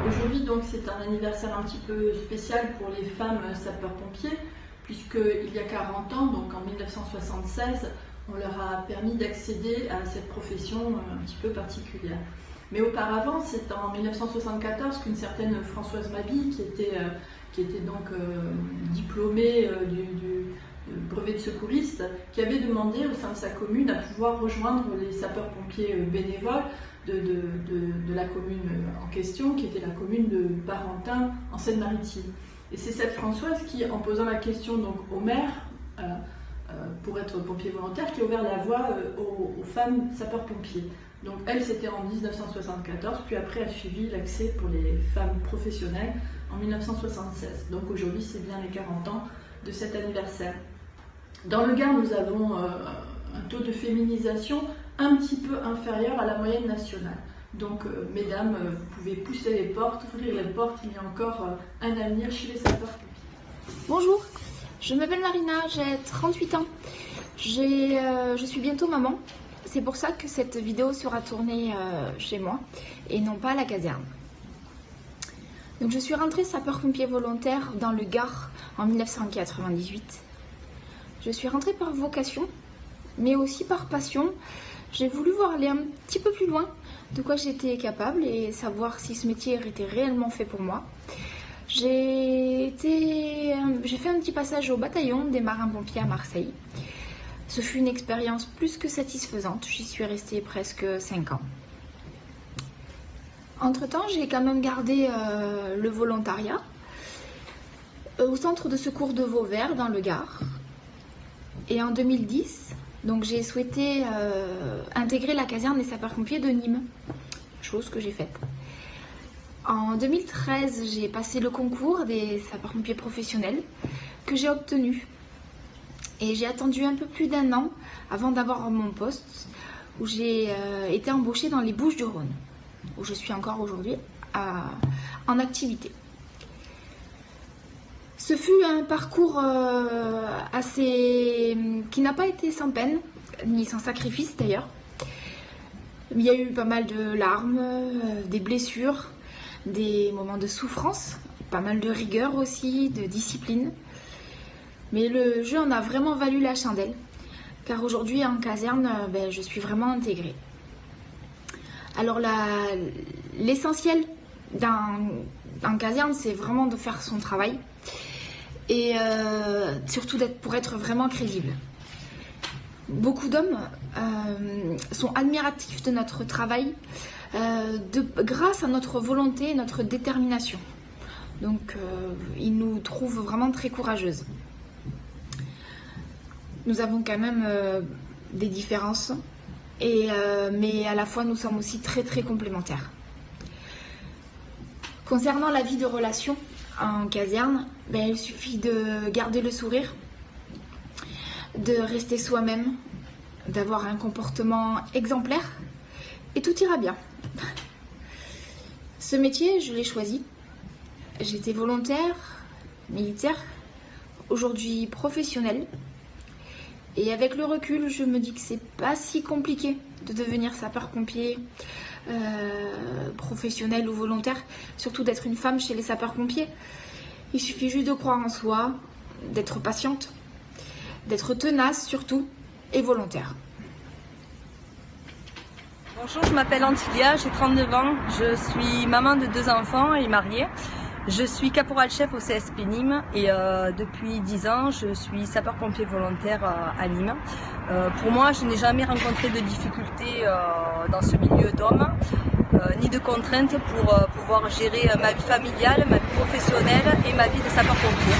Aujourd'hui, donc, c'est un anniversaire un petit peu spécial pour les femmes sapeurs-pompiers, puisqu'il y a 40 ans, donc en 1976, on leur a permis d'accéder à cette profession un petit peu particulière. Mais auparavant, c'est en 1974 qu'une certaine Françoise Mabille, qui était donc diplômée du brevet de secouriste, qui avait demandé au sein de sa commune à pouvoir rejoindre les sapeurs-pompiers bénévoles de la commune en question, qui était la commune de Barentin en Seine-Maritime. Et c'est cette Françoise qui, en posant la question donc au maire pour être pompier volontaire, qui a ouvert la voie aux femmes sapeurs-pompiers. Donc elle, c'était en 1974, puis après a suivi l'accès pour les femmes professionnelles en 1976. Donc aujourd'hui, c'est bien les 40 ans de cet anniversaire. Dans le Gard, nous avons un taux de féminisation un petit peu inférieur à la moyenne nationale. Donc, mesdames, vous pouvez pousser les portes, ouvrir les portes, il y a encore un avenir chez les sapeurs-pompiers. Bonjour, je m'appelle Marina, j'ai 38 ans. Je suis bientôt maman. C'est pour ça que cette vidéo sera tournée chez moi et non pas à la caserne. Donc, je suis rentrée sapeur-pompier volontaire dans le Gard en 1998. Je suis rentrée par vocation, mais aussi par passion. J'ai voulu voir aller un petit peu plus loin de quoi j'étais capable et savoir si ce métier était réellement fait pour moi. J'ai fait un petit passage au bataillon des marins-pompiers à Marseille. Ce fut une expérience plus que satisfaisante. J'y suis restée presque 5 ans. Entre-temps, j'ai quand même gardé le volontariat au centre de secours de Vauvert dans le Gard. Et en 2010, donc j'ai souhaité intégrer la caserne des sapeurs-pompiers de Nîmes, chose que j'ai faite. En 2013, j'ai passé le concours des sapeurs-pompiers professionnels que j'ai obtenu. Et j'ai attendu un peu plus d'1 an avant d'avoir mon poste où j'ai été embauchée dans les Bouches-du-Rhône, où je suis encore aujourd'hui en activité. Ce fut un parcours qui n'a pas été sans peine, ni sans sacrifice d'ailleurs. Il y a eu pas mal de larmes, des blessures, des moments de souffrance, pas mal de rigueur aussi, de discipline. Mais le jeu en a vraiment valu la chandelle, car aujourd'hui en caserne, je suis vraiment intégrée. Alors l'essentiel en caserne, c'est vraiment de faire son travail et surtout pour être vraiment crédible. Beaucoup d'hommes sont admiratifs de notre travail grâce à notre volonté et notre détermination. Donc ils nous trouvent vraiment très courageuses. Nous avons quand même des différences, mais à la fois nous sommes aussi très très complémentaires. Concernant la vie de relation en caserne, il suffit de garder le sourire, de rester soi-même, d'avoir un comportement exemplaire et tout ira bien. Ce métier, je l'ai choisi. J'étais volontaire, militaire, aujourd'hui professionnelle. Et avec le recul, je me dis que c'est pas si compliqué de devenir sapeur-pompier professionnel ou volontaire, surtout d'être une femme chez les sapeurs-pompiers. Il suffit juste de croire en soi, d'être patiente, d'être tenace surtout et volontaire. Bonjour, je m'appelle Antilia, j'ai 39 ans, je suis maman de 2 enfants et mariée. Je suis caporal-chef au CSP Nîmes et depuis 10 ans, je suis sapeur-pompier volontaire à Nîmes. Pour moi, je n'ai jamais rencontré de difficultés dans ce milieu d'hommes, ni de contraintes pour pouvoir gérer ma vie familiale, ma vie professionnelle et ma vie de sapeur-pompier.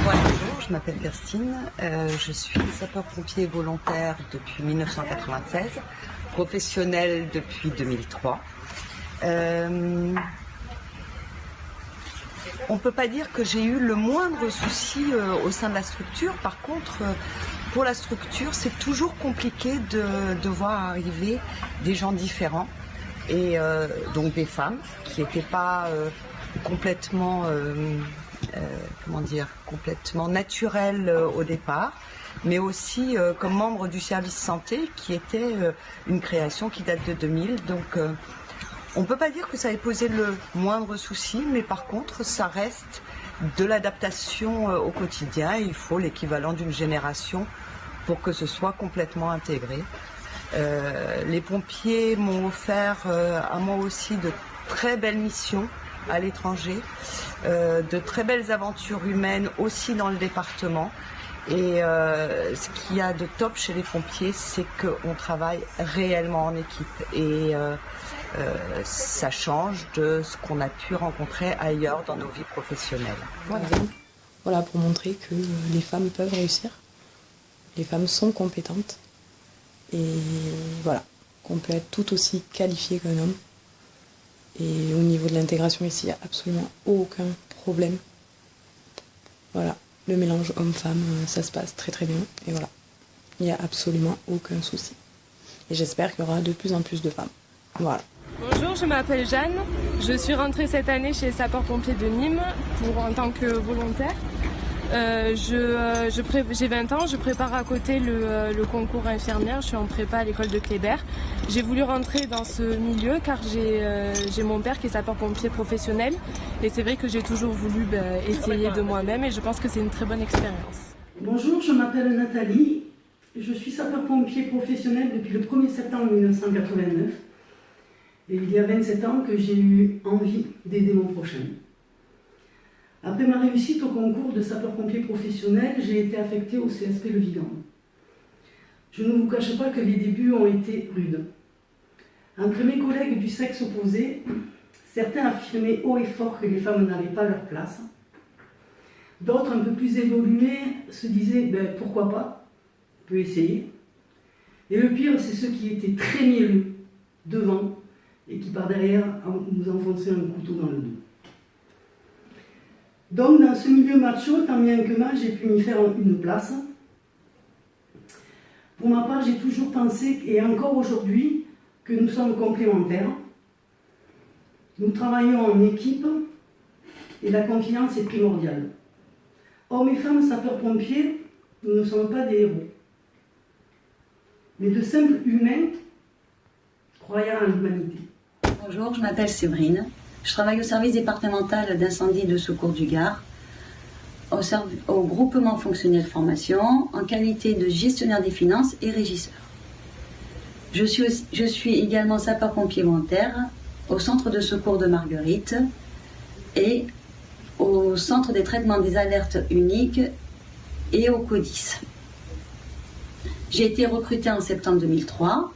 Voilà. Bonjour, je m'appelle Christine, je suis sapeur-pompier volontaire depuis 1996, professionnelle depuis 2003. On ne peut pas dire que j'ai eu le moindre souci au sein de la structure. Par contre, pour la structure, c'est toujours compliqué de voir arriver des gens différents. Et donc des femmes qui n'étaient pas complètement naturelles au départ, mais aussi comme membre du service santé qui était une création qui date de 2000. Donc On ne peut pas dire que ça ait posé le moindre souci, mais par contre, ça reste de l'adaptation au quotidien. Il faut l'équivalent d'une génération pour que ce soit complètement intégré. Les pompiers m'ont offert à moi aussi de très belles missions à l'étranger, de très belles aventures humaines aussi dans le département. Et ce qu'il y a de top chez les pompiers, c'est qu'on travaille réellement en équipe. Et ça change de ce qu'on a pu rencontrer ailleurs dans nos vies professionnelles. Voilà, pour montrer que les femmes peuvent réussir. Les femmes sont compétentes. Et voilà, qu'on peut être tout aussi qualifié qu'un homme. Et au niveau de l'intégration ici, il n'y a absolument aucun problème. Voilà, le mélange homme-femme, ça se passe très très bien. Et voilà, il n'y a absolument aucun souci. Et j'espère qu'il y aura de plus en plus de femmes. Voilà. Bonjour, je m'appelle Jeanne. Je suis rentrée cette année chez les sapeurs-pompiers de Nîmes en tant que volontaire. J'ai 20 ans, je prépare à côté le concours infirmière, je suis en prépa à l'école de Kléber. J'ai voulu rentrer dans ce milieu car j'ai mon père qui est sapeur-pompier professionnel et c'est vrai que j'ai toujours voulu essayer de moi-même et je pense que c'est une très bonne expérience. Bonjour, je m'appelle Nathalie, je suis sapeur-pompier professionnel depuis le 1er septembre 1989 et il y a 27 ans que j'ai eu envie d'aider mon prochain. Après ma réussite au concours de sapeur-pompier professionnel, j'ai été affectée au CSP Le Vigan. Je ne vous cache pas que les débuts ont été rudes. Entre mes collègues du sexe opposé, certains affirmaient haut et fort que les femmes n'avaient pas leur place. D'autres, un peu plus évolués, se disaient « pourquoi pas, on peut essayer ». Et le pire, c'est ceux qui étaient très mielleux devant et qui par derrière nous enfonçaient un couteau dans le dos. Donc dans ce milieu macho, tant bien que mal, j'ai pu m'y faire une place. Pour ma part, j'ai toujours pensé, et encore aujourd'hui, que nous sommes complémentaires. Nous travaillons en équipe et la confiance est primordiale. Hommes et femmes sapeurs-pompiers, nous ne sommes pas des héros, mais de simples humains croyant en l'humanité. Bonjour, je m'appelle Séverine. Je travaille au service départemental d'incendie et de secours du Gard, au groupement fonctionnel formation, en qualité de gestionnaire des finances et régisseur. Je suis également sapeur-pompier volontaire au centre de secours de Marguerite et au centre des traitements des alertes uniques et au CODIS. J'ai été recrutée en septembre 2003.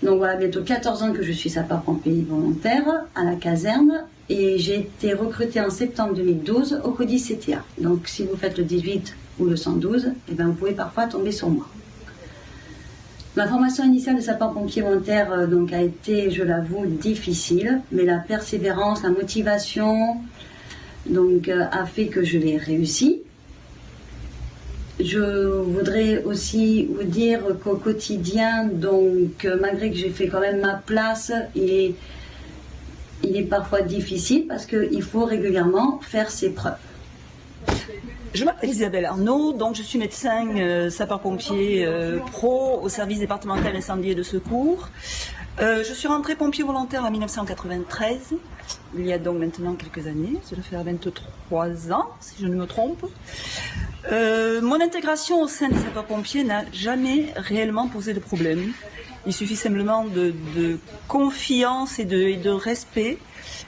Donc voilà, bientôt 14 ans que je suis sapeur-pompier volontaire à la caserne et j'ai été recrutée en septembre 2012 au CODIS CTA. Donc si vous faites le 18 ou le 112, vous pouvez parfois tomber sur moi. Ma formation initiale de sapeur-pompier volontaire a été, je l'avoue, difficile, mais la persévérance, la motivation a fait que je l'ai réussi. Je voudrais aussi vous dire qu'au quotidien, malgré que j'ai fait quand même ma place, il est parfois difficile parce qu'il faut régulièrement faire ses preuves. Je m'appelle Isabelle Arnaud, donc je suis médecin sapeur-pompier pro au service départemental d'incendie et de secours. Je suis rentrée pompier volontaire en 1993, il y a donc maintenant quelques années, ça doit faire 23 ans si je ne me trompe. Mon intégration au sein des sapeurs-pompiers n'a jamais réellement posé de problème. Il suffit simplement de confiance et de respect.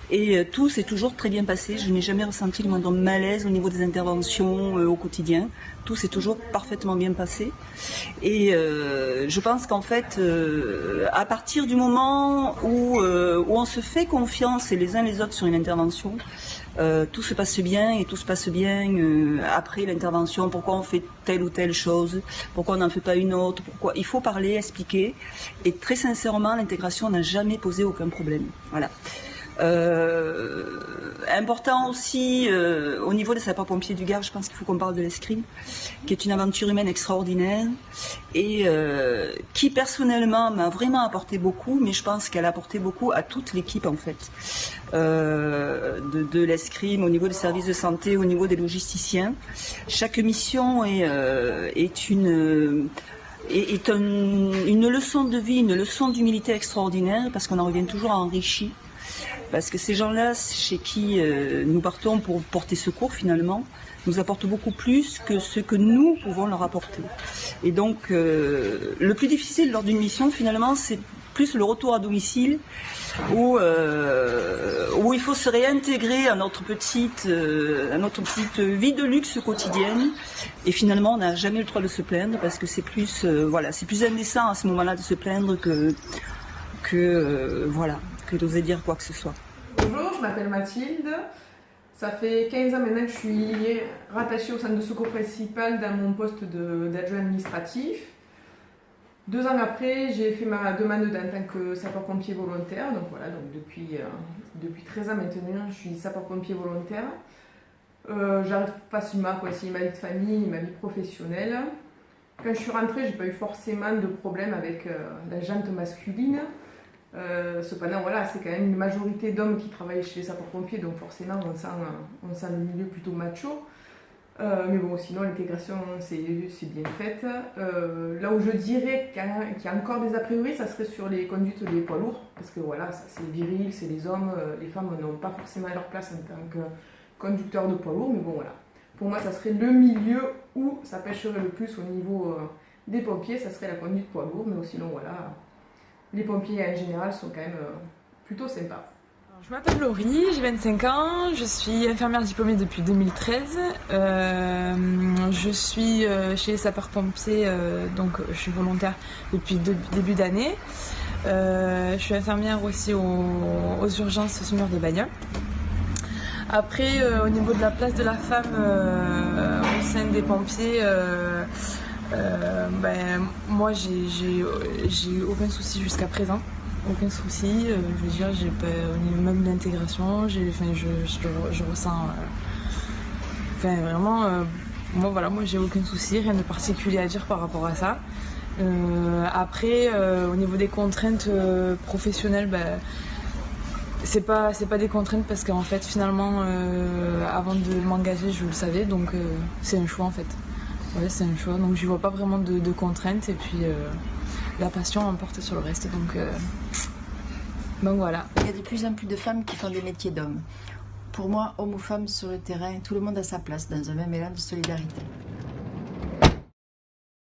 Et tout s'est toujours très bien passé. Je n'ai jamais ressenti le moindre malaise au niveau des interventions au quotidien. Tout s'est toujours parfaitement bien passé. Et je pense qu'en fait, à partir du moment où on se fait confiance les uns les autres sur une intervention, tout se passe bien et tout se passe bien après l'intervention. Pourquoi on fait telle ou telle chose, pourquoi on n'en fait pas une autre, pourquoi il faut parler, expliquer. Et très sincèrement, l'intégration n'a jamais posé aucun problème. Voilà. Important aussi au niveau des sapeurs-pompiers du Gard, je pense qu'il faut qu'on parle de l'escrime, qui est une aventure humaine extraordinaire et qui personnellement m'a vraiment apporté beaucoup, mais je pense qu'elle a apporté beaucoup à toute l'équipe en fait de l'escrime, au niveau des services de santé, au niveau des logisticiens. Chaque mission est une est une leçon de vie, une leçon d'humilité extraordinaire, parce qu'on en revient toujours enrichi. Parce que ces gens-là, chez qui nous partons pour porter secours finalement, nous apportent beaucoup plus que ce que nous pouvons leur apporter. Et donc, le plus difficile lors d'une mission, finalement, c'est plus le retour à domicile, où il faut se réintégrer à notre petite vie de luxe quotidienne. Et finalement, on n'a jamais le droit de se plaindre, parce que c'est plus, c'est plus indécent à ce moment-là de se plaindre que d'oser dire quoi que ce soit. Bonjour, je m'appelle Mathilde. Ça fait 15 ans maintenant que je suis rattachée au centre de secours principal dans mon poste d'adjoint administratif. 2 ans après, j'ai fait ma demande en tant que sapeur-pompier volontaire. Donc voilà, depuis 13 ans maintenant, je suis sapeur-pompier volontaire. J'arrive facilement à concilier ma vie de famille et ma vie professionnelle. Quand je suis rentrée, j'ai pas eu forcément de problème avec la gente masculine. Cependant, voilà, c'est quand même une majorité d'hommes qui travaillent chez les sapeurs-pompiers, donc forcément on sent le milieu plutôt macho. Mais bon, sinon l'intégration c'est bien faite. Là où je dirais qu'il y a encore des a priori, ça serait sur les conduites des poids lourds, parce que voilà, c'est viril, c'est les hommes, les femmes n'ont pas forcément leur place en tant que conducteur de poids lourds, mais bon voilà. Pour moi, ça serait le milieu où ça pêcherait le plus au niveau des pompiers, ça serait la conduite poids lourds, mais sinon voilà. Les pompiers en général sont quand même plutôt sympas. Je m'appelle Laurie, j'ai 25 ans, je suis infirmière diplômée depuis 2013. Je suis chez les sapeurs-pompiers, donc je suis volontaire depuis début d'année. Je suis infirmière aussi aux urgences SMUR de Bagnols. Après, au niveau de la place de la femme au sein des pompiers, moi j'ai aucun souci jusqu'à présent, aucun souci, je veux dire, j'ai pas, au niveau même de l'intégration, je ressens, vraiment, moi j'ai aucun souci, rien de particulier à dire par rapport à ça. Après, au niveau des contraintes professionnelles, c'est pas des contraintes parce qu'en fait finalement avant de m'engager je le savais, donc c'est un choix en fait. Ouais, c'est un choix, donc je vois pas vraiment de contraintes, et puis la passion emporte sur le reste, donc voilà. Il y a de plus en plus de femmes qui font des métiers d'hommes. Pour moi, homme ou femme sur le terrain, tout le monde a sa place dans un même élan de solidarité.